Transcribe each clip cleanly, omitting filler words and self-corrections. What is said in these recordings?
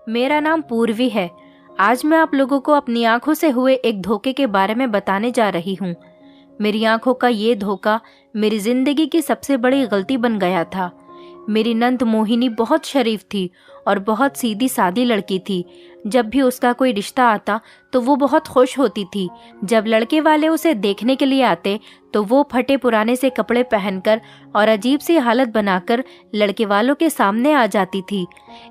मेरा नाम पूर्वी है। आज मैं आप लोगों को अपनी आंखों से हुए एक धोखे के बारे में बताने जा रही हूँ। मेरी आंखों का ये धोखा मेरी जिंदगी की सबसे बड़ी गलती बन गया था। मेरी नंद मोहिनी बहुत शरीफ थी और बहुत सीधी सादी लड़की थी। जब भी उसका कोई रिश्ता आता तो वो बहुत खुश होती थी। जब लड़के वाले उसे देखने के लिए आते तो वो फटे पुराने से कपड़े पहनकर और अजीब सी हालत बनाकर लड़के वालों के सामने आ जाती थी।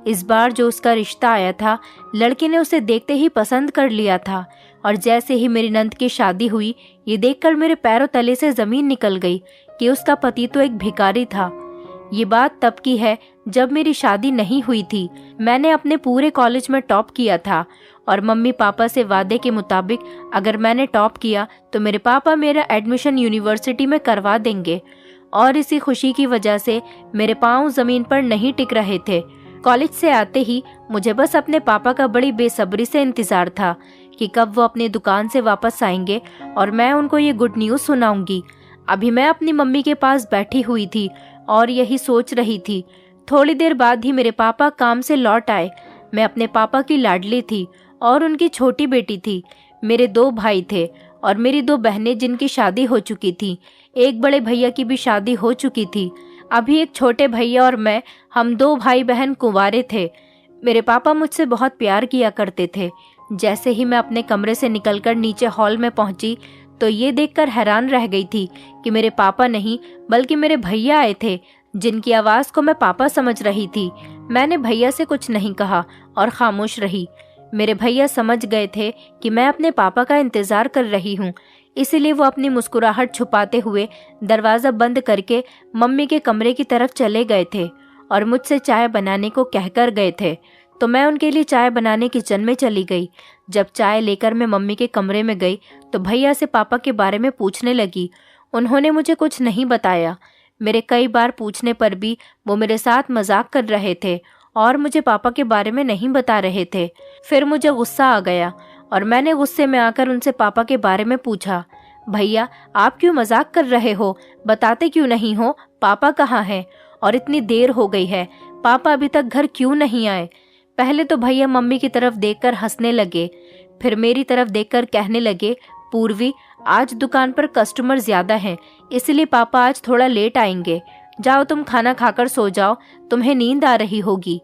इस बार जो उसका रिश्ता आया था, लड़के ने उसे देखते ही पसंद कर लिया था और जैसे ही मेरी नंद की शादी हुई, ये देखकर मेरे पैरों तले से जमीन निकल गई कि उसका पति तो एक भिखारी था। ये बात तब की है जब मेरी शादी नहीं हुई थी। मैंने अपने पूरे कॉलेज में टॉप किया था और मम्मी पापा से वादे के मुताबिक अगर मैंने टॉप किया तो मेरे पापा मेरा एडमिशन यूनिवर्सिटी में करवा देंगे। और इसी खुशी की वजह से मेरे पाँव जमीन पर नहीं टिक रहे थे। कॉलेज से आते ही मुझे बस अपने पापा का बड़ी बेसब्री से इंतजार था कि कब वो अपनी दुकान से वापस आएंगे और मैं उनको ये गुड न्यूज़ सुनाऊंगी। अभी मैं अपनी मम्मी के पास बैठी हुई थी और यही सोच रही थी। थोड़ी देर बाद ही मेरे पापा काम से लौट आए। मैं अपने पापा की लाडली थी और उनकी छोटी बेटी थी। मेरे 2 भाई थे और मेरी 2 बहनें जिनकी शादी हो चुकी थी। एक बड़े भैया की भी शादी हो चुकी थी। अभी एक छोटे भैया और मैं, हम 2 भाई बहन कुंवारे थे। मेरे पापा मुझसे बहुत प्यार किया करते थे। जैसे ही मैं अपने कमरे से निकलकर नीचे हॉल में पहुंची तो ये देखकर हैरान रह गई थी कि मेरे पापा नहीं बल्कि मेरे भैया आए थे, जिनकी आवाज़ को मैं पापा समझ रही थी। मैंने भैया से कुछ नहीं कहा और खामोश रही। मेरे भैया समझ गए थे कि मैं अपने पापा का इंतज़ार कर रही हूँ, इसलिए वो अपनी मुस्कुराहट छुपाते हुए दरवाज़ा बंद करके मम्मी के कमरे की तरफ चले गए थे और मुझसे चाय बनाने को कहकर गए थे। तो मैं उनके लिए चाय बनाने किचन में चली गई। जब चाय लेकर मैं मम्मी के कमरे में गई तो भैया से पापा के बारे में पूछने लगी। उन्होंने मुझे कुछ नहीं बताया। मेरे कई बार पूछने पर भी वो मेरे साथ मजाक कर रहे थे और मुझे पापा के बारे में नहीं बता रहे थे। फिर मुझे गुस्सा आ गया और मैंने गुस्से में आकर उनसे पापा के बारे में पूछा, भैया आप क्यों मजाक कर रहे हो? बताते क्यों नहीं हो? पापा कहाँ हैं? और इतनी देर हो गई है, पापा अभी तक घर क्यों नहीं आए? पहले तो भैया मम्मी की तरफ देखकर हंसने लगे, फिर मेरी तरफ देखकर कहने लगे, पूर्वी आज दुकान पर कस्टमर ज्यादा हैं, इसलिए पापा आज थोड़ा लेट आएंगे। जाओ तुम खाना खाकर सो जाओ, तुम्हें नींद आ रही होगी।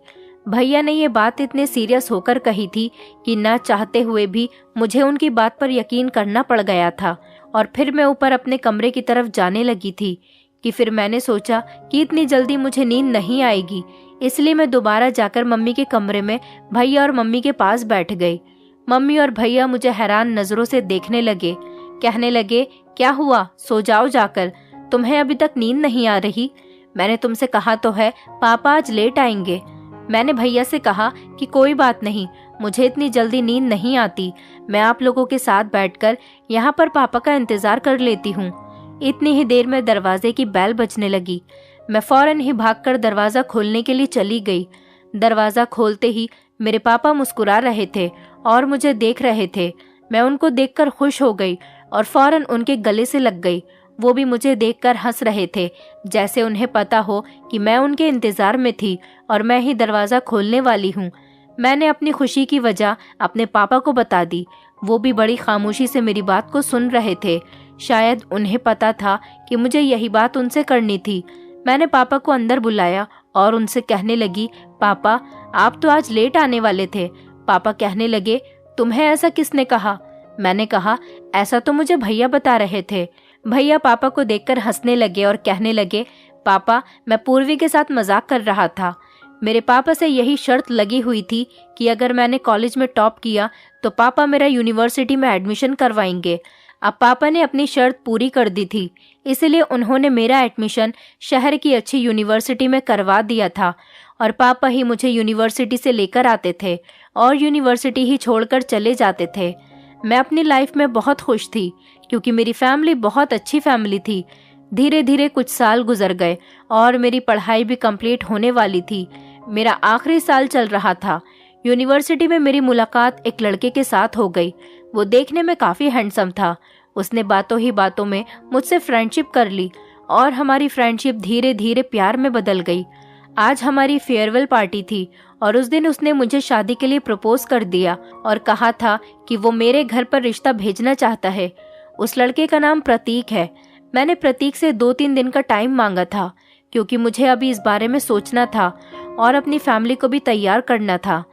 भैया ने ये बात इतने सीरियस होकर कही थी कि ना चाहते हुए भी मुझे उनकी बात पर यकीन करना पड़ गया था। और फिर मैं ऊपर अपने कमरे की तरफ जाने लगी थी कि फिर मैंने सोचा कि इतनी जल्दी मुझे नींद नहीं आएगी, इसलिए मैं दोबारा जाकर मम्मी के कमरे में भैया और मम्मी के पास बैठ गई। मम्मी और भैया मुझे हैरान नजरों से देखने लगे। कहने लगे, क्या हुआ? सो जाओ जाकर, तुम्हें अभी तक नींद नहीं आ रही? मैंने तुमसे कहा तो है पापा आज लेट आएंगे। मैंने भैया से कहा कि कोई बात नहीं, मुझे इतनी जल्दी नींद नहीं आती, मैं आप लोगों के साथ बैठकर यहाँ पर पापा का इंतजार कर लेती हूँ। इतनी ही देर में दरवाजे की बेल बजने लगी। मैं फौरन ही भागकर दरवाजा खोलने के लिए चली गई। दरवाजा खोलते ही मेरे पापा मुस्कुरा रहे थे और मुझे देख रहे थे। मैं उनको देखकर खुश हो गई और फौरन उनके गले से लग गई। वो भी मुझे देखकर हंस रहे थे, जैसे उन्हें पता हो कि मैं उनके इंतजार में थी और मैं ही दरवाजा खोलने वाली हूँ। मैंने अपनी खुशी की वजह अपने पापा को बता दी। वो भी बड़ी खामोशी से मेरी बात को सुन रहे थे। शायद उन्हें पता था कि मुझे यही बात उनसे करनी थी। मैंने पापा को अंदर बुलाया और उनसे कहने लगी, पापा आप तो आज लेट आने वाले थे। पापा कहने लगे, तुम्हें ऐसा किसने कहा? मैंने कहा, ऐसा तो मुझे भैया बता रहे थे। भैया पापा को देखकर हंसने लगे और कहने लगे, पापा मैं पूर्वी के साथ मजाक कर रहा था। मेरे पापा से यही शर्त लगी हुई थी कि अगर मैंने कॉलेज में टॉप किया तो पापा मेरा यूनिवर्सिटी में एडमिशन करवाएंगे। अब पापा ने अपनी शर्त पूरी कर दी थी, इसलिए उन्होंने मेरा एडमिशन शहर की अच्छी यूनिवर्सिटी में करवा दिया था और पापा ही मुझे यूनिवर्सिटी से लेकर आते थे और यूनिवर्सिटी ही छोड़कर चले जाते थे। मैं अपनी लाइफ में बहुत खुश थी क्योंकि मेरी फैमिली बहुत अच्छी फैमिली थी। धीरे धीरे कुछ साल गुजर गए और मेरी पढ़ाई भी कंप्लीट होने वाली थी। मेरा आखिरी साल चल रहा था। यूनिवर्सिटी में मेरी मुलाकात एक लड़के के साथ हो गई। वो देखने में काफ़ी हैंडसम था। उसने बातों ही बातों में मुझसे फ्रेंडशिप कर ली और हमारी फ्रेंडशिप धीरे धीरे प्यार में बदल गई। आज हमारी फेयरवेल पार्टी थी और उस दिन उसने मुझे शादी के लिए प्रपोज कर दिया और कहा था कि वो मेरे घर पर रिश्ता भेजना चाहता है। उस लड़के का नाम प्रतीक है। मैंने प्रतीक से 2-3 दिन का टाइम मांगा था क्योंकि मुझे अभी इस बारे में सोचना था और अपनी फैमिली को भी तैयार करना था।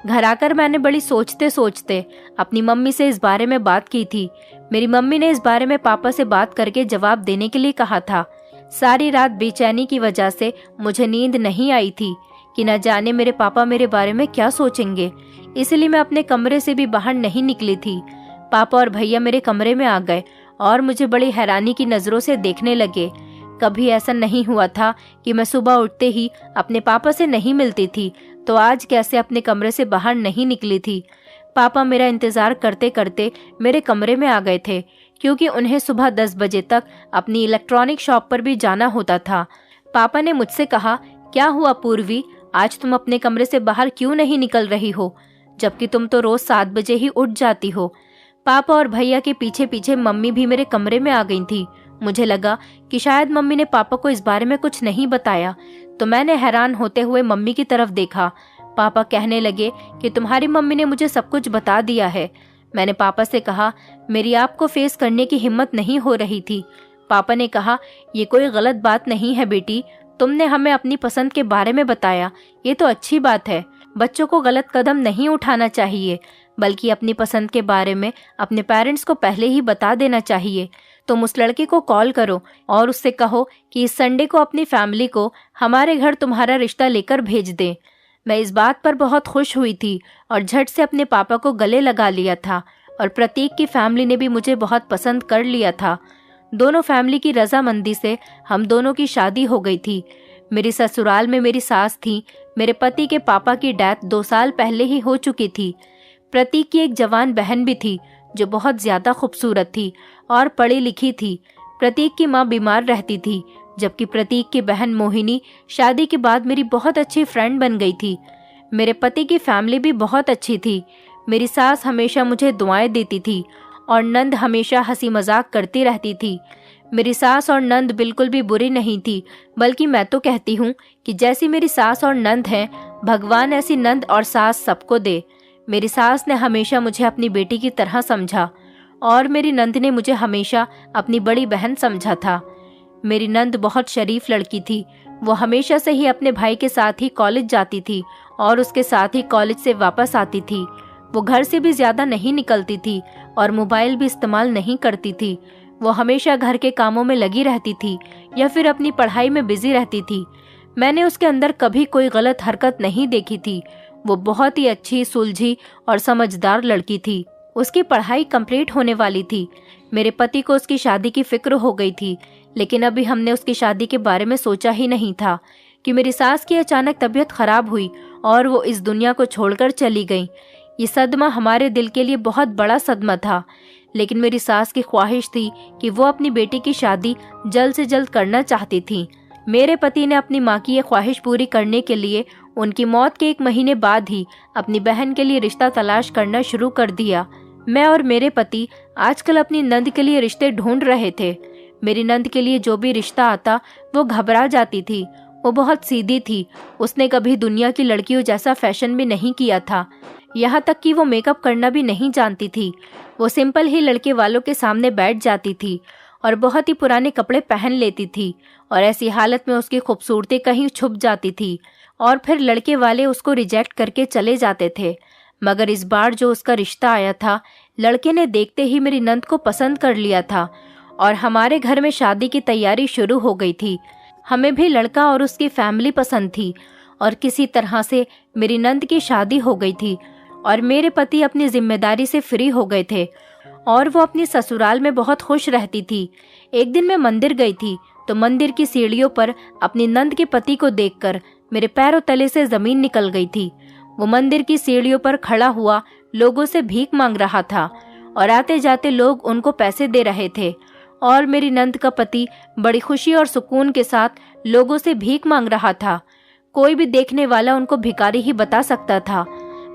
घर आकर मैंने बड़ी सोचते सोचते अपनी मम्मी से इस बारे में बात की थी। मेरी मम्मी ने इस बारे में पापा से बात करके जवाब देने के लिए कहा था। सारी रात बेचैनी की वजह से मुझे नींद नहीं आई थी कि न जाने मेरे पापा मेरे बारे में क्या सोचेंगे, इसलिए मैं अपने कमरे से भी बाहर नहीं निकली थी। पापा और भैया मेरे कमरे में आ गए और मुझे बड़ी हैरानी की नज़रों से देखने लगे। कभी ऐसा नहीं हुआ था कि मैं सुबह उठते ही अपने पापा से नहीं मिलती थी, तो आज कैसे अपने कमरे से बाहर नहीं निकली थी। पापा मेरा इंतज़ार करते करते मेरे कमरे में आ गए थे क्योंकि उन्हें सुबह 10 बजे तक अपनी इलेक्ट्रॉनिक शॉप पर भी जाना होता था। पापा ने मुझसे कहा, क्या हुआ पूर्वी, आज तुम अपने कमरे से बाहर क्यों नहीं निकल रही हो, जबकि तुम तो रोज 7 बजे ही उठ जाती हो। पापा और भैया के पीछे पीछे मम्मी भी मेरे कमरे में आ गई थी। मुझे लगा कि शायद मम्मी ने पापा को इस बारे में कुछ नहीं बताया, तो मैंने हैरान होते हुए मम्मी की तरफ देखा। पापा कहने लगे कि तुम्हारी मम्मी ने मुझे सब कुछ बता दिया है। मैंने पापा से कहा, मेरी आपको फेस करने की हिम्मत नहीं हो रही थी। पापा ने कहा, ये कोई गलत बात नहीं है बेटी, तुमने हमें अपनी पसंद के बारे में बताया, ये तो अच्छी बात है। बच्चों को गलत कदम नहीं उठाना चाहिए, बल्कि अपनी पसंद के बारे में अपने पेरेंट्स को पहले ही बता देना चाहिए। तुम उस लड़के को कॉल करो और उससे कहो कि इस संडे को अपनी फैमिली को हमारे घर तुम्हारा रिश्ता लेकर भेज दे। मैं इस बात पर बहुत खुश हुई थी और झट से अपने पापा को गले लगा लिया था और प्रतीक की फैमिली ने भी मुझे बहुत पसंद कर लिया था। दोनों फैमिली की रजामंदी से हम दोनों की शादी हो गई थी। मेरी ससुराल में मेरी सास थी। मेरे पति के पापा की डेथ 2 साल पहले ही हो चुकी थी। प्रतीक की एक जवान बहन भी थी जो बहुत ज्यादा खूबसूरत थी और पढ़ी लिखी थी। प्रतीक की माँ बीमार रहती थी, जबकि प्रतीक की बहन मोहिनी शादी के बाद मेरी बहुत अच्छी फ्रेंड बन गई थी। मेरे पति की फैमिली भी बहुत अच्छी थी। मेरी सास हमेशा मुझे दुआएं देती थी और नंद हमेशा हंसी मजाक करती रहती थी। मेरी सास और नंद बिल्कुल भी बुरी नहीं थी, बल्कि मैं तो कहती हूँ कि जैसी मेरी सास और नंद हैं, भगवान ऐसी नंद और सास सबको दे। मेरी सास ने हमेशा मुझे अपनी बेटी की तरह समझा और मेरी नंद ने मुझे हमेशा अपनी बड़ी बहन समझा था। मेरी नंद बहुत शरीफ लड़की थी। वो हमेशा से ही अपने भाई के साथ ही कॉलेज जाती थी और उसके साथ ही कॉलेज से वापस आती थी। वो घर से भी ज्यादा नहीं निकलती थी और मोबाइल भी इस्तेमाल नहीं करती थी। वो हमेशा घर के कामों में लगी रहती थी या फिर अपनी पढ़ाई में बिजी रहती थी। मैंने उसके अंदर कभी कोई गलत हरकत नहीं देखी थी। वो बहुत ही अच्छी, सुलझी और समझदार लड़की थी। उसकी पढ़ाई कंप्लीट होने वाली थी। मेरे पति को उसकी शादी की फिक्र हो गई थी, लेकिन अभी हमने उसकी शादी के बारे में सोचा ही नहीं था कि मेरी सास की अचानक तबीयत खराब हुई और वो इस दुनिया को छोड़कर चली गई। ये सदमा हमारे दिल के लिए बहुत बड़ा सदमा था, लेकिन मेरी सास की ख्वाहिश थी कि वो अपनी बेटी की शादी जल्द से जल्द करना चाहती थी। मेरे पति ने अपनी माँ की ये ख्वाहिश पूरी करने के लिए उनकी मौत के 1 महीने बाद ही अपनी बहन के लिए रिश्ता तलाश करना शुरू कर दिया। मैं और मेरे पति आजकल अपनी नंद के लिए रिश्ते ढूंढ रहे थे। मेरी नंद के लिए जो भी रिश्ता आता वो घबरा जाती थी। वो बहुत सीधी थी। उसने कभी दुनिया की लड़कियों जैसा फैशन भी नहीं किया था। यहाँ तक कि वो मेकअप करना भी नहीं जानती थी। वो सिंपल ही लड़के वालों के सामने बैठ जाती थी और बहुत ही पुराने कपड़े पहन लेती थी और ऐसी हालत में उसकी खूबसूरती कहीं छुप जाती थी और फिर लड़के वाले उसको रिजेक्ट करके चले जाते थे। मगर इस बार जो उसका रिश्ता आया था, लड़के ने देखते ही मेरी नंद को पसंद कर लिया था और हमारे घर में शादी की तैयारी शुरू हो गई थी। हमें भी लड़का और उसकी फैमिली पसंद थी और किसी तरह से मेरी नंद की शादी हो गई थी और मेरे पति अपनी जिम्मेदारी से फ्री हो गए थे और वो अपनी ससुराल में बहुत खुश रहती थी। एक दिन मैं मंदिर गई थी तो मंदिर की सीढ़ियों पर अपनी नंद के पति को देखकर मेरे पैरों तले से जमीन निकल गई थी। वो मंदिर की सीढ़ियों पर खड़ा हुआ लोगों से भीख मांग रहा था और आते जाते लोग उनको पैसे दे रहे थे और मेरी नंद का पति बड़ी खुशी और सुकून के साथ लोगों से भीख मांग रहा था। कोई भी देखने वाला उनको भिखारी ही बता सकता था।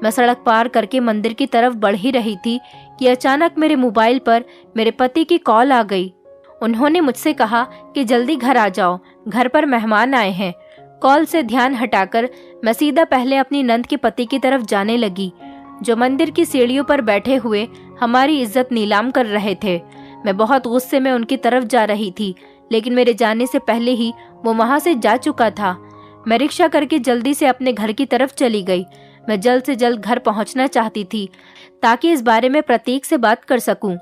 मैं सड़क पार करके मंदिर की तरफ बढ़ ही रही थी कि अचानक मेरे मोबाइल पर मेरे पति की कॉल आ गई। उन्होंने मुझसे कहा कि जल्दी घर आ जाओ, घर पर मेहमान आए हैं। कॉल से ध्यान हटाकर मैं सीधा पहले अपनी नंद के पति की तरफ जाने लगी, जो मंदिर की सीढ़ियों पर बैठे हुए हमारी इज्जत नीलाम कर रहे थे। मैं बहुत गुस्से में उनकी तरफ जा रही थी, लेकिन मेरे जाने से पहले ही वो वहां से जा चुका था। मैं रिक्शा करके जल्दी से अपने घर की तरफ चली गई। मैं जल्द से जल्द घर पहुंचना चाहती थी ताकि इस बारे में प्रतीक से बात कर सकूं।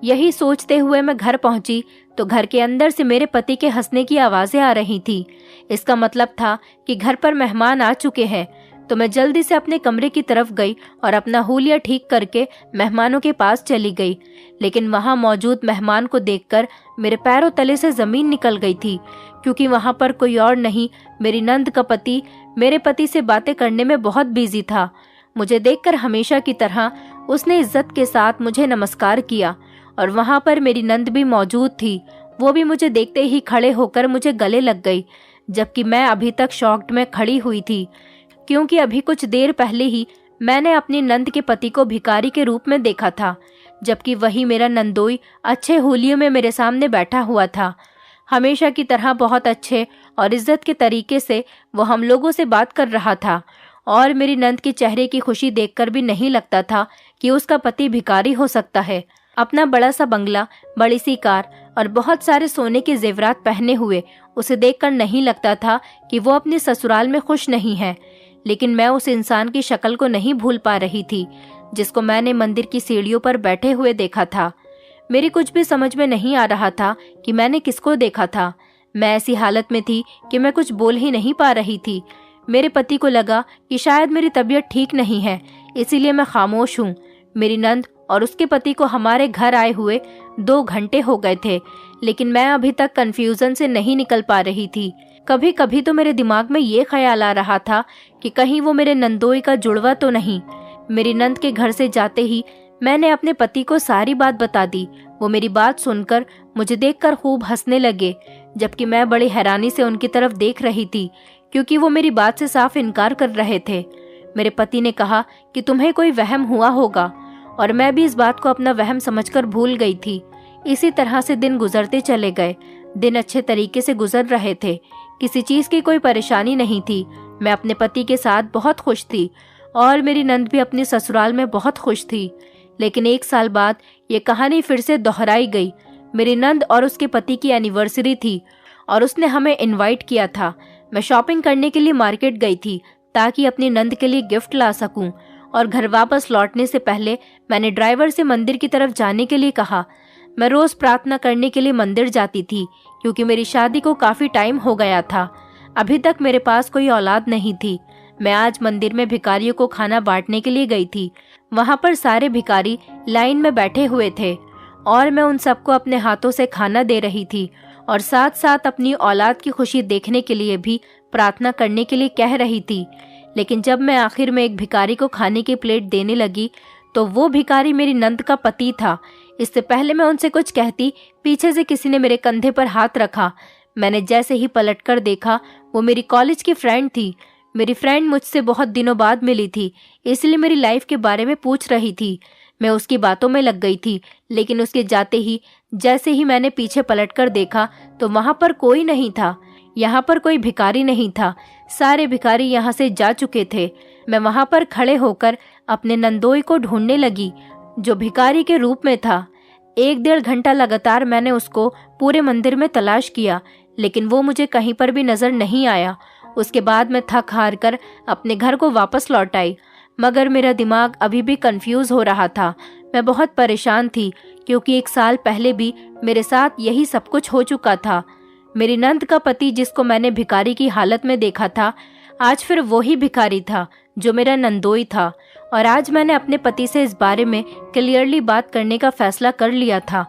यही सोचते हुए मैं घर पहुंची तो घर के अंदर से मेरे पति के हंसने की आवाजें आ रही थी। इसका मतलब था कि घर पर मेहमान आ चुके हैं। तो मैं जल्दी से अपने कमरे की तरफ गई और अपना हुलिया ठीक करके मेहमानों के पास चली गई। लेकिन वहां मौजूद मेहमान को देखकर मेरे पैरों तले से जमीन निकल गई थी, क्योंकि वहां पर कोई और नहीं, मेरी नंद का पति मेरे पति से बातें करने में बहुत बिजी था। मुझे देखकर हमेशा की तरह उसने इज्जत के साथ मुझे नमस्कार किया और वहां पर मेरी नंद भी मौजूद थी। वो भी मुझे देखते ही खड़े होकर मुझे गले लग गई, जबकि मैं अभी तक शॉक्ड में खड़ी हुई थी, क्योंकि अभी कुछ देर पहले ही मैंने अपनी नंद के पति को भिखारी के रूप में देखा था, जबकि वही मेरा नंदोई अच्छे होलियों में मेरे सामने बैठा हुआ था। हमेशा की तरह बहुत अच्छे और इज्जत के तरीके से वो हम लोगों से बात कर रहा था और मेरी नंद के चेहरे की खुशी देखकर भी नहीं लगता था कि उसका पति भिखारी हो सकता है। अपना बड़ा सा बंगला, बड़ी सी कार और बहुत सारे सोने के जेवरात पहने हुए उसे देखकर नहीं लगता था कि वो अपने ससुराल में खुश नहीं है। लेकिन मैं उस इंसान की शक्ल को नहीं भूल पा रही थी जिसको मैंने मंदिर की सीढ़ियों पर बैठे हुए देखा था। मेरी कुछ भी समझ में नहीं आ रहा था कि मैंने किसको देखा था। मैं ऐसी हालत में थी कि मैं कुछ बोल ही नहीं पा रही थी। मेरे पति को लगा कि शायद मेरी तबीयत ठीक नहीं है, इसीलिए मैं खामोश हूँ। मेरी नंद और उसके पति को हमारे घर आए हुए 2 घंटे हो गए थे, लेकिन मैं अभी तक कंफ्यूजन से नहीं निकल पा रही थी। कभी कभी तो मेरे दिमाग में ये ख्याल आ रहा था कि कहीं वो मेरे नंदोई का जुड़वा तो नहीं। मेरी नंद के घर से जाते ही मैंने अपने पति को सारी बात बता दी। वो मेरी बात सुनकर मुझे देखकर खूब हंसने लगे, जबकि मैं बड़ी हैरानी से उनकी तरफ देख रही थी, क्योंकि वो मेरी बात से साफ इनकार कर रहे थे। मेरे पति ने कहा कि तुम्हें कोई वहम हुआ होगा, और मैं भी इस बात को अपना वहम समझकर भूल गई थी। इसी तरह से दिन गुजरते चले गए। दिन अच्छे तरीके से गुजर रहे थे, किसी चीज की कोई परेशानी नहीं थी। मैं अपने पति के साथ बहुत खुश थी और मेरी नंद भी अपने ससुराल में बहुत खुश थी। लेकिन 1 साल बाद ये कहानी फिर से दोहराई गई। मेरी नंद और उसके पति की एनिवर्सरी थी और उसने हमें इनवाइट किया था। मैं शॉपिंग करने के लिए मार्केट गई थी ताकि अपनी नंद के लिए गिफ्ट ला सकूं, और घर वापस लौटने से पहले मैंने ड्राइवर से मंदिर की तरफ जाने के लिए कहा। मैं रोज प्रार्थना करने के लिए मंदिर जाती थी, क्योंकि मेरी शादी को काफी टाइम हो गया था। अभी तक मेरे पास कोई औलाद नहीं थी। मैं आज मंदिर में भिखारियों को खाना बांटने के लिए गई थी। वहां पर सारे भिखारी लाइन में बैठे हुए थे और मैं उन सबको अपने हाथों से खाना दे रही थी और साथ साथ अपनी औलाद की खुशी देखने के लिए भी प्रार्थना करने के लिए कह रही थी। लेकिन जब मैं आखिर में एक भिखारी को खाने की प्लेट देने लगी तो वो भिखारी मेरी नंद का पति था। इससे पहले मैं उनसे कुछ कहती, पीछे से किसी ने मेरे कंधे पर हाथ रखा। मैंने जैसे ही पलटकर देखा, वो मेरी कॉलेज की फ्रेंड थी। मेरी फ्रेंड मुझसे बहुत दिनों बाद मिली थी, इसलिए मेरी लाइफ के बारे में पूछ रही थी। मैं उसकी बातों में लग गई थी, लेकिन उसके जाते ही जैसे ही मैंने पीछे पलटकर देखा तो वहां पर कोई नहीं था। यहाँ पर कोई भिखारी नहीं था, सारे भिखारी यहाँ से जा चुके थे। मैं वहां पर खड़े होकर अपने नंदोई को ढूंढने लगी, जो भिखारी के रूप में था। 1-1.5 घंटा लगातार मैंने उसको पूरे मंदिर में तलाश किया, लेकिन वो मुझे कहीं पर भी नजर नहीं आया। उसके बाद मैं थक हार कर अपने घर को वापस लौट आई, मगर मेरा दिमाग अभी भी कंफ्यूज हो रहा था। मैं बहुत परेशान थी, क्योंकि 1 साल पहले भी मेरे साथ यही सब कुछ हो चुका था। मेरी नंद का पति, जिसको मैंने भिखारी की हालत में देखा था, आज फिर वही भिखारी था जो मेरा नंदोई था। और आज मैंने अपने पति से इस बारे में क्लियरली बात करने का फैसला कर लिया था।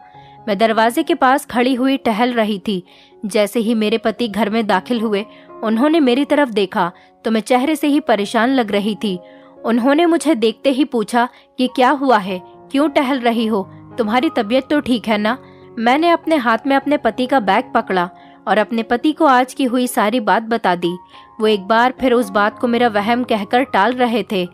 मैं दरवाजे के पास खड़ी हुई टहल रही थी। जैसे ही मेरे पति घर में दाखिल हुए, उन्होंने मेरी तरफ देखा तो मैं चेहरे से ही परेशान लग रही थी। उन्होंने मुझे देखते ही पूछा कि क्या हुआ है, क्यों टहल रही हो, तुम्हारी तबीयत तो ठीक है ना? मैंने अपने हाथ में अपने पति का बैग पकड़ा और अपने पति को आज की हुई सारी बात बता दी। वो एक बार फिर उस बात को मेरा वहम कहकर टाल रहे थे,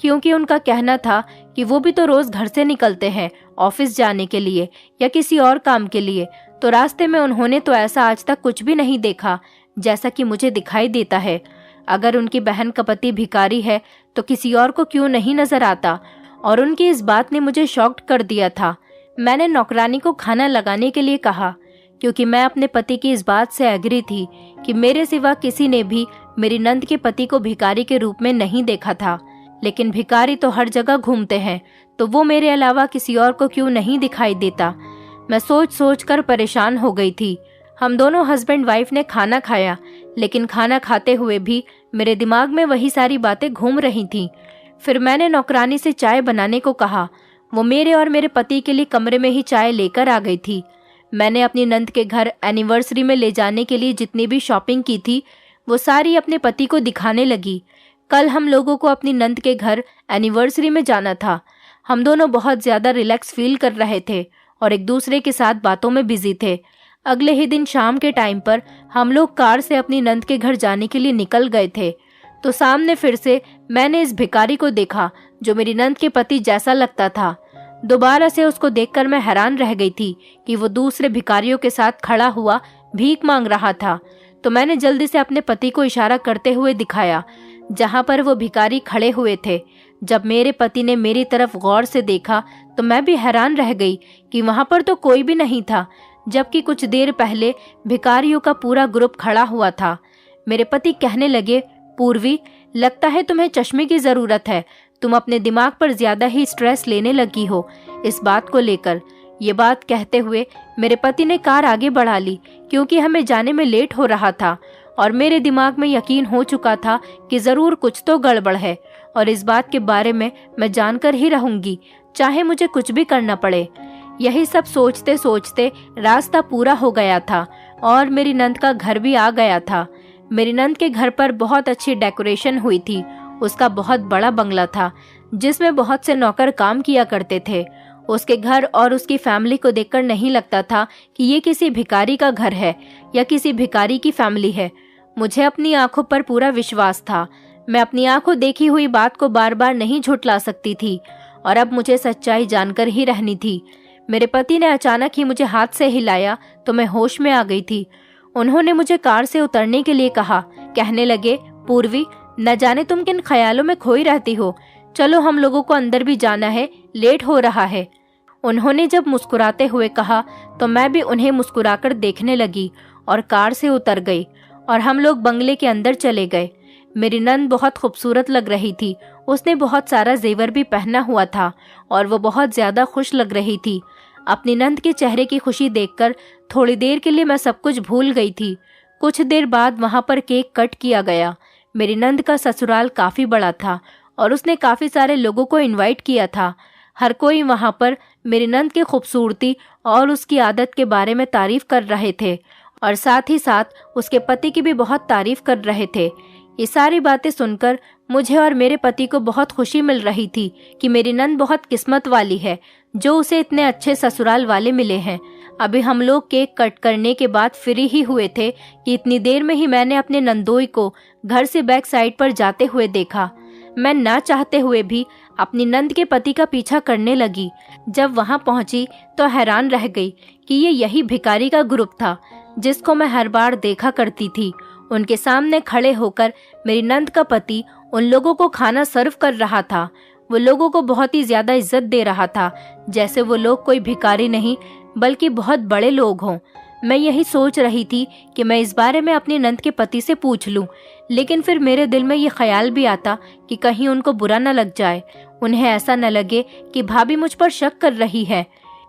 क्योंकि उनका कहना था कि वो भी तो रोज घर से निकलते हैं ऑफिस जाने के लिए या किसी और काम के लिए, तो रास्ते में उन्होंने तो ऐसा आज तक कुछ भी नहीं देखा जैसा कि मुझे दिखाई देता है। अगर उनकी बहन का पति भिखारी है तो किसी और को क्यों नहीं नजर आता। और उनकी इस बात ने मुझे शॉक्ड कर दिया था। मैंने नौकरानी को खाना लगाने के लिए कहा, क्योंकि मैं अपने पति की इस बात से एग्री थी कि मेरे सिवा किसी ने भी मेरी नंद के पति को भिखारी के रूप में नहीं देखा था। लेकिन भिखारी तो हर जगह घूमते हैं, तो वो मेरे अलावा किसी और को क्यों नहीं दिखाई देता। मैं सोच सोच कर परेशान हो गई थी। हम दोनों हस्बैंड वाइफ ने खाना खाया, लेकिन खाना खाते हुए भी मेरे दिमाग में वही सारी बातें घूम रही थीं। फिर मैंने नौकरानी से चाय बनाने को कहा। वो मेरे और मेरे पति के लिए कमरे में ही चाय लेकर आ गई थी। मैंने अपनी नंद के घर एनिवर्सरी में ले जाने के लिए जितनी भी शॉपिंग की थी वो सारी अपने पति को दिखाने लगी। कल हम लोगों को अपनी नंद के घर एनिवर्सरी में जाना था। हम दोनों बहुत ज़्यादा रिलैक्स फील कर रहे थे और एक दूसरे के साथ बातों में बिजी थे। अगले ही दिन शाम के टाइम पर हम लोग कार से अपनी नंद के घर जाने के लिए निकल गए थे, तो सामने फिर से मैंने इस भिखारी को देखा जो मेरी नंद के पति जैसा लगता था। दोबारा से उसको देखकर मैं हैरान रह गई थी कि वो दूसरे भिखारियों के साथ खड़ा हुआ भीख मांग रहा था। तो मैंने जल्दी से अपने पति को इशारा करते हुए दिखाया जहां पर वो भिखारी खड़े हुए थे। जब मेरे पति ने मेरी तरफ गौर से देखा तो मैं भी हैरान रह गई कि वहां पर तो कोई भी नहीं था, जबकि कुछ देर पहले भिखारियों का पूरा ग्रुप खड़ा हुआ था। मेरे पति कहने लगे, पूर्वी, लगता है तुम्हें चश्मे की जरूरत है। तुम अपने दिमाग पर ज्यादा ही स्ट्रेस लेने लगी हो इस बात को लेकर। ये बात कहते हुए मेरे पति ने कार आगे बढ़ा ली, क्योंकि हमें जाने में लेट हो रहा था और मेरे दिमाग में यकीन हो चुका था कि जरूर कुछ तो गड़बड़ है और इस बात के बारे में मैं जानकर ही रहूंगी, चाहे मुझे कुछ भी करना पड़े। यही सब सोचते सोचते रास्ता पूरा हो गया था और मेरी नंद का घर भी आ गया था। मेरी नंद के घर पर बहुत अच्छी डेकोरेशन हुई थी। उसका बहुत बड़ा बंगला था जिसमें बहुत से नौकर काम किया करते थे। उसके घर और उसकी फैमिली को देखकर नहीं लगता था कि ये किसी भिखारी का घर है या किसी भिखारी की फैमिली है। मुझे अपनी आंखों पर पूरा विश्वास था। मैं अपनी आंखों देखी हुई बात को बार बार नहीं झुठला सकती थी और अब मुझे सच्चाई जानकर ही रहनी थी। मेरे पति ने अचानक ही मुझे हाथ से हिलाया तो मैं होश में आ गई थी। उन्होंने मुझे कार से उतरने के लिए कहा। कहने लगे, पूर्वी, न जाने तुम किन ख्यालों में खोई रहती हो। चलो, हम लोगों को अंदर भी जाना है, लेट हो रहा है। उन्होंने जब मुस्कुराते हुए कहा तो मैं भी उन्हें मुस्कुराकर देखने लगी और कार से उतर गई और हम लोग बंगले के अंदर चले गए। मेरी नंद बहुत खूबसूरत लग रही थी। उसने बहुत सारा जेवर भी पहना हुआ था और वो बहुत ज्यादा खुश लग रही थी। अपनी नंद के चेहरे की खुशी देखकर थोड़ी देर के लिए मैं सब कुछ भूल गई थी। कुछ देर बाद वहां पर केक कट किया गया। मेरी नंद का ससुराल काफी बड़ा था और उसने काफी सारे लोगों को इनवाइट किया था। हर कोई वहां पर मेरी नंद की खूबसूरती और उसकी आदत के बारे में तारीफ कर रहे थे और साथ ही साथ उसके पति की भी बहुत तारीफ कर रहे थे। ये सारी बातें सुनकर मुझे और मेरे पति को बहुत खुशी मिल रही थी कि मेरी नंद बहुत किस्मत वाली है जो उसे इतने अच्छे ससुराल वाले मिले हैं। अभी हम लोग केक कट करने के बाद फ्री ही हुए थे कि इतनी देर में ही मैंने अपने नंदोई को घर से बैक साइड पर जाते हुए देखा। मैं ना चाहते हुए भी अपनी नंद के पति का पीछा करने लगी। जब वहां पहुंची तो हैरान रह गई कि ये यही भिखारी का ग्रुप था जिसको मैं हर बार देखा करती थी। उनके सामने खड़े होकर मेरी नंद का पति उन लोगों को खाना सर्व कर रहा था। वो लोगों को बहुत ही ज्यादा इज्जत दे रहा था, जैसे वो लोग कोई भिखारी नहीं बल्कि बहुत बड़े लोग हों। मैं यही सोच रही थी कि मैं इस बारे में अपनी नंद के पति से पूछ लूं, लेकिन फिर मेरे दिल में ये ख्याल भी आता कि कहीं उनको बुरा न लग जाए, उन्हें ऐसा न लगे कि भाभी मुझ पर शक कर रही है।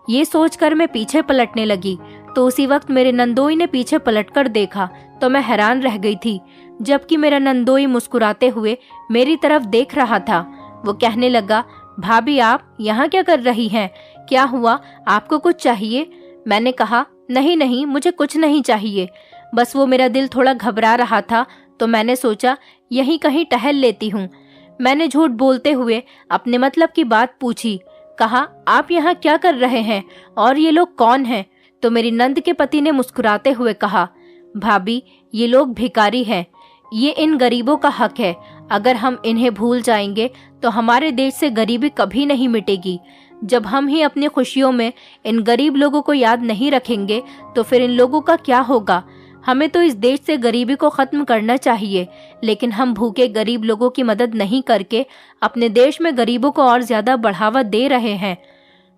ये सोचकर मैं पीछे पलटने लगी तो उसी वक्त मेरे नंदोई ने पीछे पलटकर देखा तो मैं हैरान रह गई थी, जबकि मेरा नंदोई मुस्कुराते हुए मेरी तरफ देख रहा था। वो कहने लगा, भाभी आप यहाँ क्या कर रही हैं? क्या हुआ, आपको कुछ चाहिए? मैंने कहा, नहीं नहीं, मुझे कुछ नहीं चाहिए, बस वो मेरा दिल थोड़ा घबरा रहा था तो मैंने सोचा यहीं कहीं टहल लेती हूँ। मैंने झूठ बोलते हुए अपने मतलब की बात पूछी। कहा, आप यहाँ क्या कर रहे हैं और ये लोग कौन हैं? तो मेरी नंद के पति ने मुस्कुराते हुए कहा, भाभी ये लोग भिखारी हैं, ये इन गरीबों का हक है। अगर हम इन्हें भूल जाएंगे तो हमारे देश से गरीबी कभी नहीं मिटेगी। जब हम ही अपनी खुशियों में इन गरीब लोगों को याद नहीं रखेंगे तो फिर इन लोगों का क्या होगा? हमें तो इस देश से गरीबी को खत्म करना चाहिए, लेकिन हम भूखे गरीब लोगों की मदद नहीं करके अपने देश में गरीबों को और ज्यादा बढ़ावा दे रहे हैं।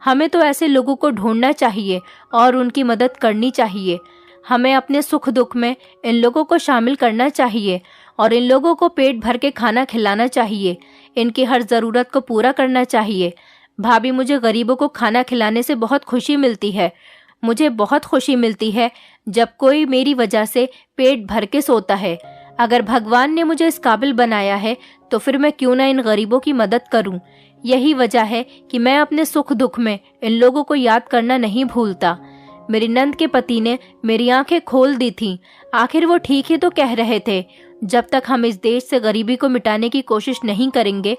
हमें तो ऐसे लोगों को ढूंढना चाहिए और उनकी मदद करनी चाहिए। हमें अपने सुख दुख में इन लोगों को शामिल करना चाहिए और इन लोगों को पेट भर के खाना खिलाना चाहिए। इनकी हर ज़रूरत को पूरा करना चाहिए। भाभी, मुझे गरीबों को खाना खिलाने से बहुत खुशी मिलती है। मुझे बहुत खुशी मिलती है जब कोई मेरी वजह से पेट भर के सोता है। अगर भगवान ने मुझे इस काबिल बनाया है तो फिर मैं क्यों ना इन गरीबों की मदद करूं। यही वजह है कि मैं अपने सुख दुख में इन लोगों को याद करना नहीं भूलता। मेरी नंद के पति ने मेरी आंखें खोल दी थीं। आखिर वो ठीक ही तो कह रहे थे। जब तक हम इस देश से गरीबी को मिटाने की कोशिश नहीं करेंगे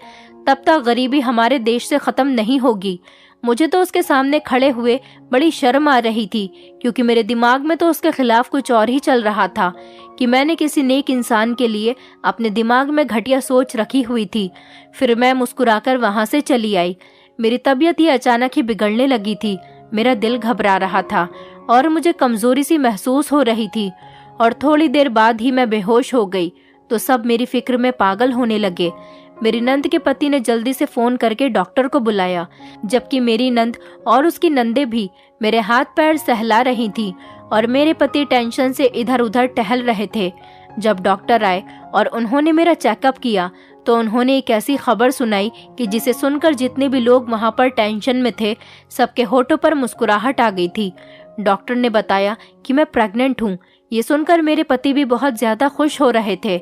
तब तक गरीबी हमारे देश से खत्म नहीं होगी। मुझे तो उसके सामने खड़े हुए बड़ी शर्म आ रही थी, क्योंकि मेरे दिमाग में तो उसके खिलाफ कुछ और ही चल रहा था कि मैंने किसी नेक इंसान के लिए अपने दिमाग में घटिया सोच रखी हुई थी। फिर मैं मुस्कुराकर वहां से चली आई। मेरी तबीयत ही अचानक ही बिगड़ने लगी थी। मेरा दिल घबरा रहा था और मुझे कमजोरी सी महसूस हो रही थी और थोड़ी देर बाद ही मैं बेहोश हो गई। तो सब मेरी फिक्र में पागल होने लगे। मेरी नंद के पति ने जल्दी से फोन करके डॉक्टर को बुलाया, जबकि मेरी नंद और उसकी नंदे भी मेरे हाथ पैर सहला रही थी और मेरे पति टेंशन से इधर उधर टहल रहे थे। जब डॉक्टर आए और उन्होंने मेरा चेकअप किया तो उन्होंने एक ऐसी खबर सुनाई कि जिसे सुनकर जितने भी लोग वहां पर टेंशन में थे सबके होठों पर मुस्कुराहट आ गई थी। डॉक्टर ने बताया कि मैं प्रेग्नेंट हूँ। ये सुनकर मेरे पति भी बहुत ज्यादा खुश हो रहे थे,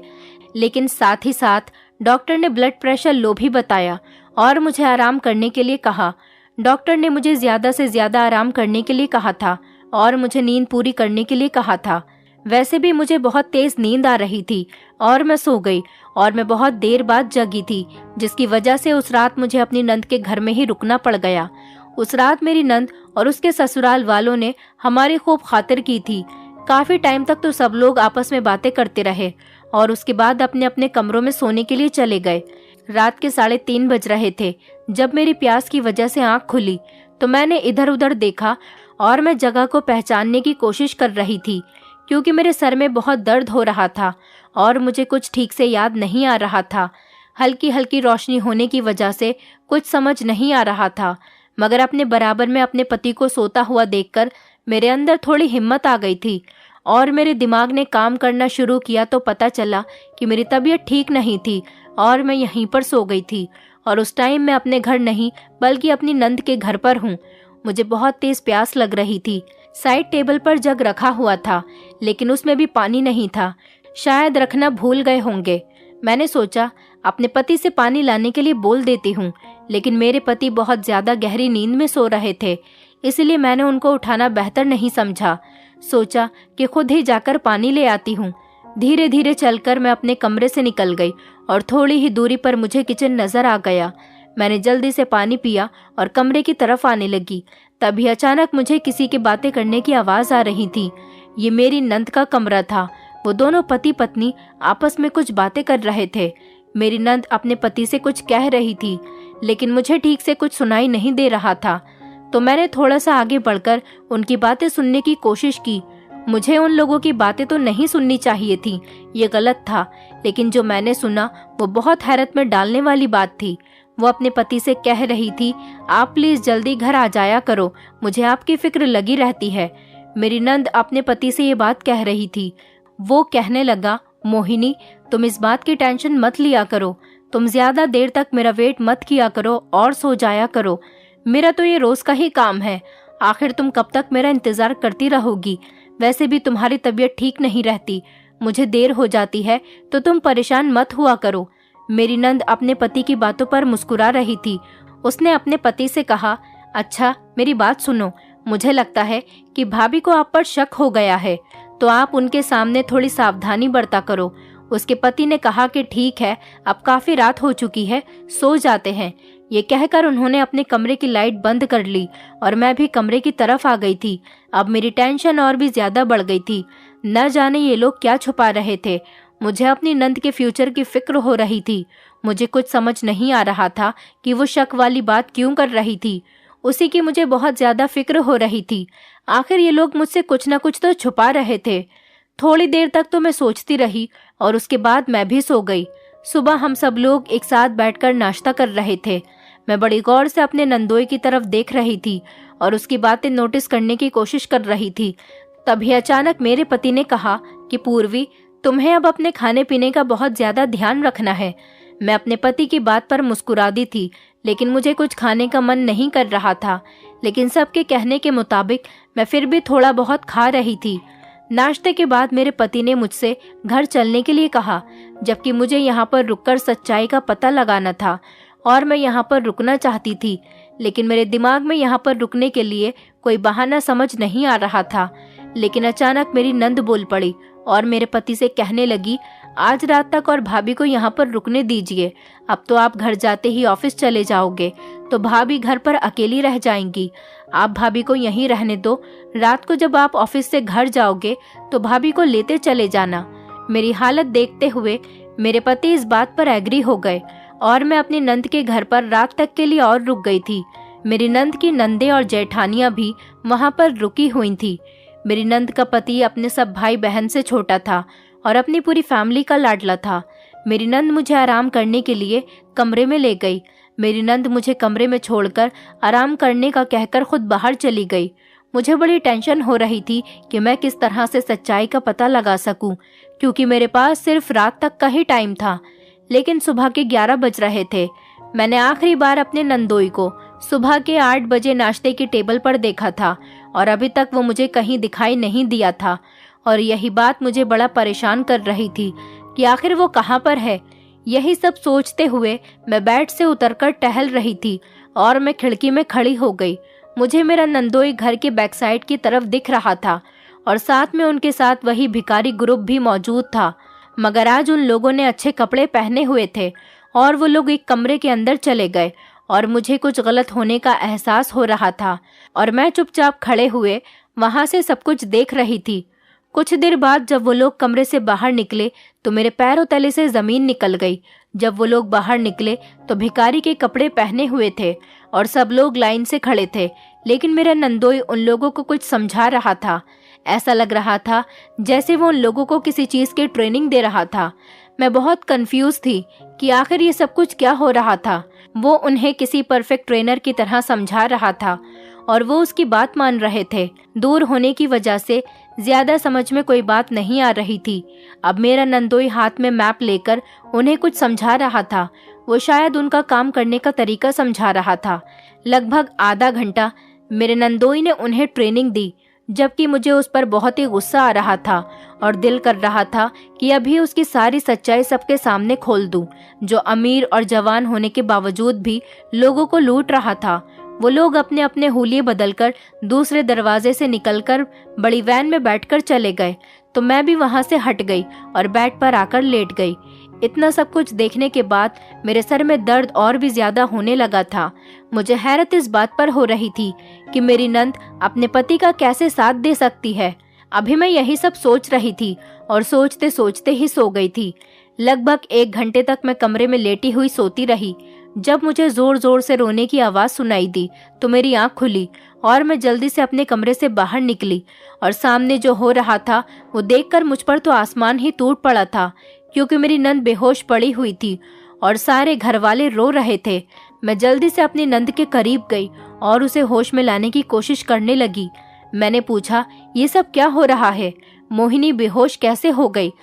लेकिन साथ ही साथ डॉक्टर ने ब्लड प्रेशर लो भी बताया और मुझे आराम करने के लिए कहा। डॉक्टर ने मुझे ज्यादा से ज्यादा आराम करने के लिए कहा था और मुझे नींद पूरी करने के लिए कहा था। वैसे भी मुझे बहुत तेज नींद आ रही थी और मैं सो गई और मैं बहुत देर बाद जगी थी, जिसकी वजह से उस रात मुझे अपनी नंद के घर में ही रुकना पड़ गया। उस रात मेरी नंद और उसके ससुराल वालों ने हमारी खूब खातिर की थी। काफी टाइम तक तो सब लोग आपस में बातें करते रहे और उसके बाद अपने अपने कमरों में सोने के लिए चले गए। रात के 3:30 बज रहे थे जब मेरी प्यास की वजह से आंख खुली तो मैंने इधर उधर देखा और मैं जगह को पहचानने की कोशिश कर रही थी, क्योंकि मेरे सर में बहुत दर्द हो रहा था और मुझे कुछ ठीक से याद नहीं आ रहा था। हल्की हल्की रोशनी होने की वजह से कुछ समझ नहीं आ रहा था, मगर अपने बराबर में अपने पति को सोता हुआ देखकर मेरे अंदर थोड़ी हिम्मत आ गई थी और मेरे दिमाग ने काम करना शुरू किया तो पता चला कि मेरी तबीयत ठीक नहीं थी और मैं यहीं पर सो गई थी। और उस टाइम मैं अपने घर नहीं बल्कि अपनी नंद के घर पर हूँ। मुझे बहुत तेज प्यास लग रही थी। साइड टेबल पर जग रखा हुआ था, लेकिन उसमें भी पानी नहीं था। शायद रखना भूल गए होंगे। मैंने सोचा अपने पति से पानी लाने के लिए बोल देती हूँ, लेकिन मेरे पति बहुत ज्यादा गहरी नींद में सो रहे थे, इसलिए मैंने उनको उठाना बेहतर नहीं समझा। सोचा कि खुद ही जाकर पानी ले आती हूँ। धीरे धीरे चलकर मैं अपने कमरे से निकल गई और थोड़ी ही दूरी पर मुझे किचन नजर आ गया। मैंने जल्दी से पानी पिया और कमरे की तरफ आने लगी। तभी अचानक मुझे किसी की बातें करने की आवाज आ रही थी। ये मेरी नंद का कमरा था। वो दोनों पति पत्नी आपस में कुछ बातें कर रहे थे। मेरी नंद अपने पति से कुछ कह रही थी, लेकिन मुझे ठीक से कुछ सुनाई नहीं दे रहा था। तो मैंने थोड़ा सा आगे बढ़कर उनकी बातें सुनने की कोशिश की। मुझे उन लोगों की बातें तो नहीं सुननी चाहिए थी, ये गलत था, लेकिन जो मैंने सुना वो बहुत हैरत में डालने वाली बात थी। वो अपने पति से कह रही थी, आप प्लीज जल्दी घर आ जाया करो, मुझे आपकी फिक्र लगी रहती है। मेरी नंद अपने पति से ये बात कह रही थी। वो कहने लगा, मोहिनी, तुम इस बात की टेंशन मत लिया करो, तुम ज्यादा देर तक मेरा वेट मत किया करो और सो जाया करो। मेरा तो ये रोज का ही काम है। आखिर तुम कब तक मेरा इंतजार करती रहोगी? वैसे भी तुम्हारी तबीयत ठीक नहीं रहती, मुझे देर हो जाती है, तो तुम परेशान मत हुआ करो। मेरी नंद अपने पति की बातों पर मुस्कुरा रही थी। उसने अपने पति से कहा, अच्छा मेरी बात सुनो, मुझे लगता है कि भाभी को आप पर शक हो गया है, तो आप उनके सामने थोड़ी सावधानी बरता करो। उसके पति ने कहा कि ठीक है, अब काफी रात हो चुकी है, सो जाते हैं। ये कहकर उन्होंने अपने कमरे की लाइट बंद कर ली और मैं भी कमरे की तरफ आ गई थी। अब मेरी टेंशन और भी ज्यादा बढ़ गई थी। न जाने ये लोग क्या छुपा रहे थे। मुझे अपनी नंद के फ्यूचर की फिक्र हो रही थी। मुझे कुछ समझ नहीं आ रहा था कि वो शक वाली बात क्यों कर रही थी। उसी की मुझे बहुत ज्यादा फिक्र हो रही थी। आखिर ये लोग मुझसे कुछ न कुछ तो छुपा रहे थे। थोड़ी देर तक तो मैं सोचती रही और उसके बाद मैं भी सो गई। सुबह हम सब लोग एक साथ बैठकर नाश्ता कर रहे थे। मैं बड़ी गौर से अपने नंदोई की तरफ देख रही थी और उसकी बातें नोटिस करने की कोशिश कर रही थी। तभी अचानक मेरे पति ने कहा कि पूर्वी, तुम्हें अब अपने खाने पीने का बहुत ज्यादा ध्यान रखना है। मैं अपने पति की बात पर मुस्कुरा दी थी, लेकिन मुझे कुछ खाने का मन नहीं कर रहा था। लेकिन सबके कहने के मुताबिक मैं फिर भी थोड़ा बहुत खा रही थी। नाश्ते के बाद मेरे पति ने मुझसे घर चलने के लिए कहा, जबकि मुझे यहाँ पर रुककर सच्चाई का पता लगाना था और मैं यहाँ पर रुकना चाहती थी, लेकिन मेरे दिमाग में यहाँ पर रुकने के लिए कोई बहाना समझ नहीं आ रहा था। लेकिन अचानक मेरी नंद बोल पड़ी और मेरे पति से कहने लगी, आज रात तक और भाभी को यहाँ पर रुकने दीजिए। अब तो आप घर जाते ही ऑफिस चले जाओगे तो भाभी घर पर अकेली रह जाएंगी। आप भाभी को यहीं रहने दो। रात को जब आप ऑफिस से घर जाओगे तो भाभी को लेते चले जाना। मेरी हालत देखते हुए मेरे पति इस बात पर एग्री हो गए और मैं अपनी नंद के घर पर रात तक के लिए और रुक गई थी। मेरी नंद की नंदे और जेठानियां भी वहां पर रुकी हुई थी। मेरी नंद का पति अपने सब भाई बहन से छोटा था और अपनी पूरी फैमिली का लाडला था। मेरी नंद मुझे आराम करने के लिए कमरे में ले गई। मेरी नंद मुझे कमरे में छोड़कर आराम करने का कहकर खुद बाहर चली गई। मुझे बड़ी टेंशन हो रही थी कि मैं किस तरह से सच्चाई का पता लगा सकूं, क्योंकि मेरे पास सिर्फ रात तक का ही टाइम था। लेकिन सुबह के 11 बज रहे थे। मैंने आखिरी बार अपने नंदोई को सुबह के 8 बजे नाश्ते की टेबल पर देखा था और अभी तक वो मुझे कहीं दिखाई नहीं दिया था। और यही बात मुझे बड़ा परेशान कर रही थी कि आखिर वो कहाँ पर है। यही सब सोचते हुए मैं बेड से उतरकर टहल रही थी और मैं खिड़की में खड़ी हो गई। मुझे मेरा नंदोई घर के बैक साइड की तरफ दिख रहा था और साथ में उनके साथ वही भिखारी ग्रुप भी मौजूद था। मगर आज उन लोगों ने अच्छे कपड़े पहने हुए थे और वो लोग एक कमरे के अंदर चले गए और मुझे कुछ गलत होने का एहसास हो रहा था और मैं चुपचाप खड़े हुए वहां से सब कुछ देख रही थी। कुछ देर बाद जब वो लोग कमरे से बाहर निकले तो मेरे पैरों तले से जमीन निकल गई। जब वो लोग बाहर निकले तो भिखारी के कपड़े पहने हुए थे और सब लोग लाइन से खड़े थे, लेकिन मेरा नंदोई उन लोगों को कुछ समझा रहा था। ऐसा लग रहा था जैसे वो उन लोगों को किसी चीज की ट्रेनिंग दे रहा था। मैं बहुत कंफ्यूज थी कि आखिर ये सब कुछ क्या हो रहा था। वो उन्हें किसी परफेक्ट ट्रेनर की तरह समझा रहा था और वो उसकी बात मान रहे थे। दूर होने की वजह से ज्यादा समझ में कोई बात नहीं आ रही थी। अब मेरा नंदोई हाथ में मैप लेकर उन्हें कुछ समझा रहा था। वो शायद उनका काम करने का तरीका समझा रहा था। लगभग आधा घंटा मेरे नंदोई ने उन्हें ट्रेनिंग दी, जबकि मुझे उस पर बहुत ही गुस्सा आ रहा था और दिल कर रहा था कि अभी उसकी सारी सच्चाई सबके सामने खोल दूं, जो अमीर और जवान होने के बावजूद भी लोगों को लूट रहा था। वो लोग अपने अपने हुलिये बदलकर दूसरे दरवाजे से निकलकर बड़ी वैन में बैठकर चले गए, तो मैं भी वहां से हट गई और बेड पर आकर लेट गई। इतना सब कुछ देखने के बाद मेरे सर में दर्द और भी ज्यादा होने लगा था। मुझे हैरत इस बात पर हो रही थी कि मेरी नंद अपने पति का कैसे साथ दे सकती है। अभी मैं यही सब सोच रही थी और सोचते सोचते ही सो गई थी। लगभग 1 घंटे तक मैं कमरे में लेटी हुई सोती रही। जब मुझे जोर जोर से रोने की आवाज सुनाई दी तो मेरी आंख खुली और मैं जल्दी से अपने कमरे से बाहर निकली और सामने जो हो रहा था वो देखकर मुझ पर तो आसमान ही टूट पड़ा था, क्योंकि मेरी नंद बेहोश पड़ी हुई थी और सारे घर वाले रो रहे थे। मैं जल्दी से अपनी नंद के करीब गई और उसे होश में लाने की कोशिश करने लगी। मैंने पूछा, ये सब क्या हो रहा है? मोहिनी बेहोश कैसे हो गई?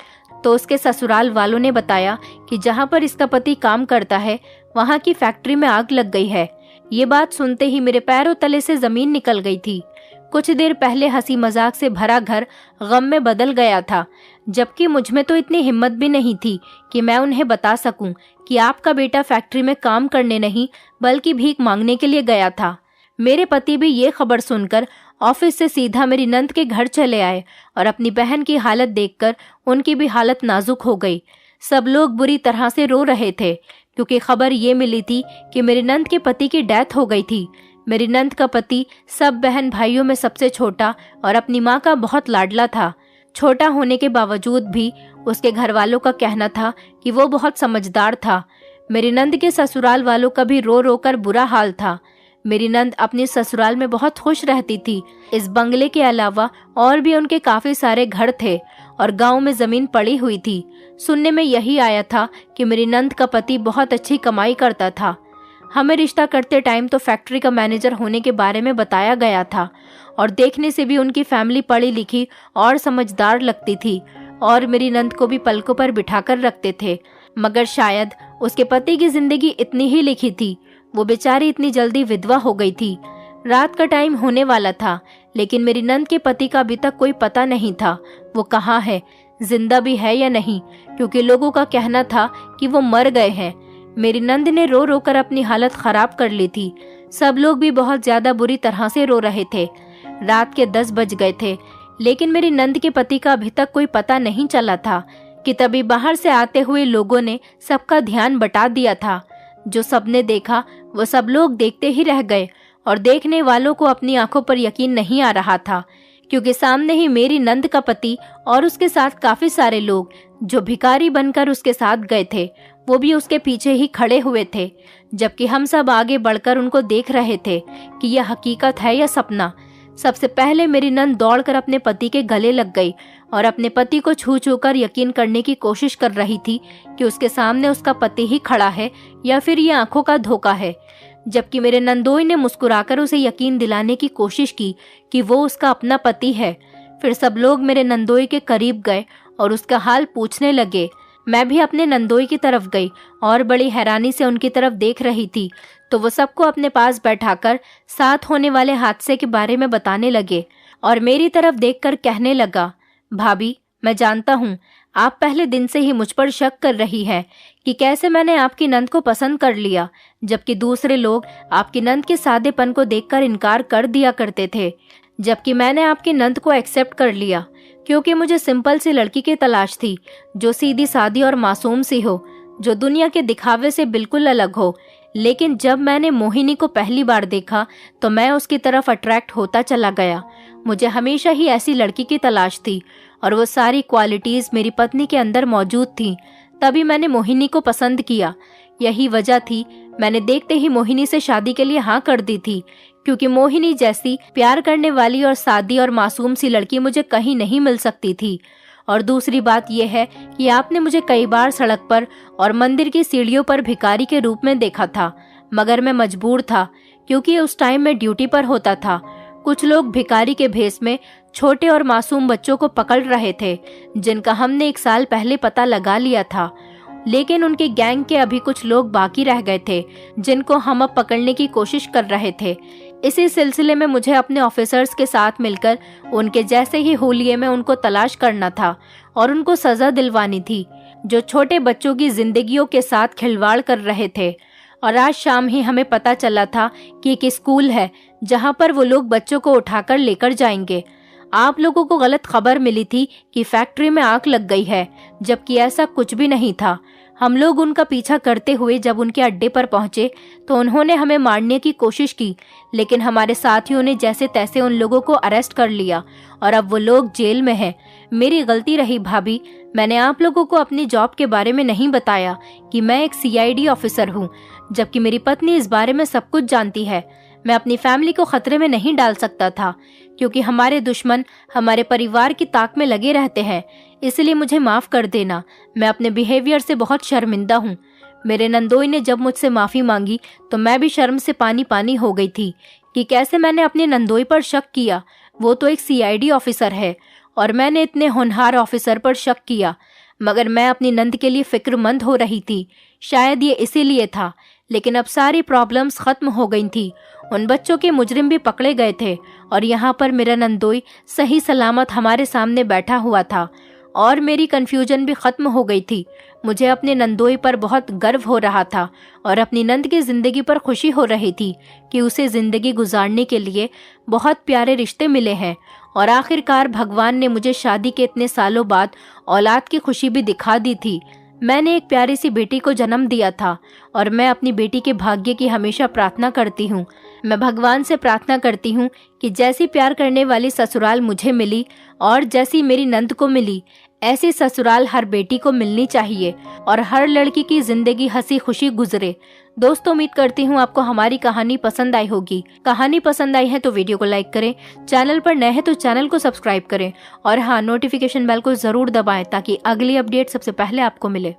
तो उसके ससुराल वालों ने बताया कि जहाँ पर इसका पति काम करता है वहाँ की फैक्ट्री में आग लग गई है। ये बात सुनते ही मेरे पैरों तले से जमीन निकल गई थी। कुछ देर पहले हंसी मजाक से भरा घर गम में बदल गया था, जबकि मुझ में तो इतनी हिम्मत भी नहीं थी कि मैं उन्हें बता सकूं कि आपका बेटा फैक्ट्री में काम करने नहीं बल्कि भीख मांगने के लिए गया था। मेरे पति भी ये खबर सुनकर ऑफिस से सीधा मेरी नंद के घर चले आए और अपनी बहन की हालत देखकर उनकी भी हालत नाजुक हो गई। सब लोग बुरी तरह से रो रहे थे, क्योंकि खबर ये मिली थी कि मेरी नंद के पति की डेथ हो गई थी। मेरी नंद का पति सब बहन भाइयों में सबसे छोटा और अपनी माँ का बहुत लाडला था। छोटा होने के बावजूद भी उसके घर वालों का कहना था कि वो बहुत समझदार था। मेरी नंद के ससुराल वालों का भी रो रो कर बुरा हाल था। मेरी नंद अपने ससुराल में बहुत खुश रहती थी। इस बंगले के अलावा और भी उनके काफी सारे घर थे और गांव में जमीन पड़ी हुई थी। सुनने में यही आया था कि मेरी नंद का पति बहुत अच्छी कमाई करता था। हमें रिश्ता करते टाइम तो फैक्ट्री का मैनेजर होने के बारे में बताया गया था और देखने से भी उनकी फैमिली पढ़ी लिखी और समझदार लगती थी और मेरी नंद को भी पलकों पर बिठाकर रखते थे। मगर शायद उसके पति की जिंदगी इतनी ही लिखी थी। वो बेचारी इतनी जल्दी विधवा हो गई थी। रात का टाइम होने वाला था, लेकिन मेरी नंद के पति का अभी तक कोई पता नहीं था। वो कहाँ है, जिंदा भी है या नहीं, क्योंकि लोगों का कहना था कि वो मर गए हैं। मेरी नंद ने रो रो कर अपनी हालत खराब कर ली थी। सब लोग भी बहुत ज्यादा बुरी तरह से रो रहे थे। रात के 10 बज गए थे, लेकिन मेरी नंद के पति का अभी तक कोई पता नहीं चला था कि तभी बाहर से आते हुए लोगों ने सबका ध्यान बटा दिया था। जो सबने देखा वो सब लोग देखते ही रह गए और देखने वालों को अपनी आंखों पर यकीन नहीं आ रहा था, क्योंकि सामने ही मेरी नंद का पति और उसके साथ काफी सारे लोग जो भिखारी बनकर उसके साथ गए थे, वो भी उसके पीछे ही खड़े हुए थे, जबकि हम सब आगे बढ़कर उनको देख रहे थे कि यह हकीकत है या सपना। सबसे पहले मेरी नंद दौड़कर अपने पति के गले लग गई और अपने पति को छू छू कर यकीन करने की कोशिश कर रही थी कि उसके सामने उसका पति ही खड़ा है या फिर ये आंखों का धोखा है। जबकि मेरे नंदोई ने मुस्कुराकर उसे यकीन दिलाने की कोशिश की कि वो उसका अपना पति है। फिर सब लोग मेरे नंदोई के करीब गए और उसका हाल पूछने लगे। मैं भी अपने नंदोई की तरफ गई और बड़ी हैरानी से उनकी तरफ देख रही थी, तो वो सबको अपने पास बैठाकर साथ होने वाले हादसे के बारे में बताने लगे और मेरी तरफ देखकर कहने लगा, भाभी, मैं जानता हूँ आप पहले दिन से ही मुझ पर शक कर रही हैं कि कैसे मैंने आपकी नंद को पसंद कर लिया, जबकि दूसरे लोग आपकी नंद के सादेपन को देखकर इनकार कर दिया करते थे। जबकि मैंने आपकी नंद को एक्सेप्ट कर लिया, क्योंकि मुझे सिंपल सी लड़की की तलाश थी जो सीधी सादी और मासूम सी हो, जो दुनिया के दिखावे से बिल्कुल अलग हो। लेकिन जब मैंने मोहिनी को पहली बार देखा तो मैं उसकी तरफ अट्रैक्ट होता चला गया। मुझे हमेशा ही ऐसी लड़की की तलाश थी और वो सारी क्वालिटीज मेरी पत्नी के अंदर मौजूद थी। तभी मैंने मोहिनी को पसंद किया। यही वजह थी मैंने देखते ही मोहिनी से शादी के लिए हाँ कर दी थी, क्योंकि मोहिनी जैसी प्यार करने वाली और सादी और मासूम सी लड़की मुझे कहीं नहीं मिल सकती थी। और दूसरी बात यह है कि आपने मुझे कई बार सड़क पर और मंदिर की सीढ़ियों पर भिखारी के रूप में देखा था, मगर मैं मजबूर था क्योंकि उस टाइम मैं ड्यूटी पर होता था। कुछ लोग भिखारी के भेष में छोटे और मासूम बच्चों को पकड़ रहे थे, जिनका हमने 1 साल पहले पता लगा लिया था, लेकिन उनके गैंग के अभी कुछ लोग बाकी रह गए थे जिनको हम अब पकड़ने की कोशिश कर रहे थे। इसी सिलसिले में मुझे अपने ऑफिसर्स के साथ मिलकर उनके जैसे ही होलिये में उनको तलाश करना था और उनको सजा दिलवानी थी, जो छोटे बच्चों की जिंदगियों के साथ खिलवाड़ कर रहे थे। और आज शाम ही हमें पता चला था कि एक स्कूल है जहां पर वो लोग बच्चों को उठाकर लेकर जाएंगे। आप लोगों को गलत खबर मिली थी कि फैक्ट्री में आग लग गई है, जबकि ऐसा कुछ भी नहीं था। हम लोग उनका पीछा करते हुए जब उनके अड्डे पर पहुंचे तो उन्होंने हमें मारने की कोशिश की, लेकिन हमारे साथियों ने जैसे तैसे उन लोगों को अरेस्ट कर लिया और अब वो लोग जेल में हैं। मेरी गलती रही भाभी, मैंने आप लोगों को अपनी जॉब के बारे में नहीं बताया कि मैं एक CID ऑफिसर हूँ, जबकि मेरी पत्नी इस बारे में सब कुछ जानती है। मैं अपनी फैमिली को खतरे में नहीं डाल सकता था, क्योंकि हमारे दुश्मन हमारे परिवार की ताक में लगे रहते हैं। इसलिए मुझे माफ कर देना, मैं अपने बिहेवियर से बहुत शर्मिंदा हूँ। मेरे नंदोई ने जब मुझसे माफी मांगी तो मैं भी शर्म से पानी पानी हो गई थी कि कैसे मैंने अपने नंदोई पर शक किया। वो तो एक CID ऑफिसर है और मैंने इतने होनहार ऑफिसर पर शक किया, मगर मैं अपनी नंद के लिए फिक्रमंद हो रही थी। शायद ये इसीलिए था, लेकिन अब सारी प्रॉब्लम्स खत्म हो गई थी। उन बच्चों के मुजरिम भी पकड़े गए थे और यहाँ पर मेरा नंदोई सही सलामत हमारे सामने बैठा हुआ था और मेरी कंफ्यूजन भी खत्म हो गई थी। मुझे अपने नंदोई पर बहुत गर्व हो रहा था और अपनी नंद की जिंदगी पर खुशी हो रही थी कि उसे जिंदगी गुजारने के लिए बहुत प्यारे रिश्ते मिले हैं और आखिरकार भगवान ने मुझे शादी के इतने सालों बाद औलाद की खुशी भी दिखा दी थी। मैंने एक प्यारी सी बेटी को जन्म दिया था और मैं अपनी बेटी के भाग्य की हमेशा प्रार्थना करती हूँ। मैं भगवान से प्रार्थना करती हूँ कि जैसी प्यार करने वाली ससुराल मुझे मिली और जैसी मेरी नंद को मिली, ऐसी ससुराल हर बेटी को मिलनी चाहिए और हर लड़की की जिंदगी हंसी खुशी गुजरे। दोस्तों, उम्मीद करती हूँ आपको हमारी कहानी पसंद आई होगी। कहानी पसंद आई है तो वीडियो को लाइक करें, चैनल पर नए हैं तो चैनल को सब्सक्राइब करें और हाँ, नोटिफिकेशन बेल को जरूर दबाएं ताकि अगली अपडेट सबसे पहले आपको मिले।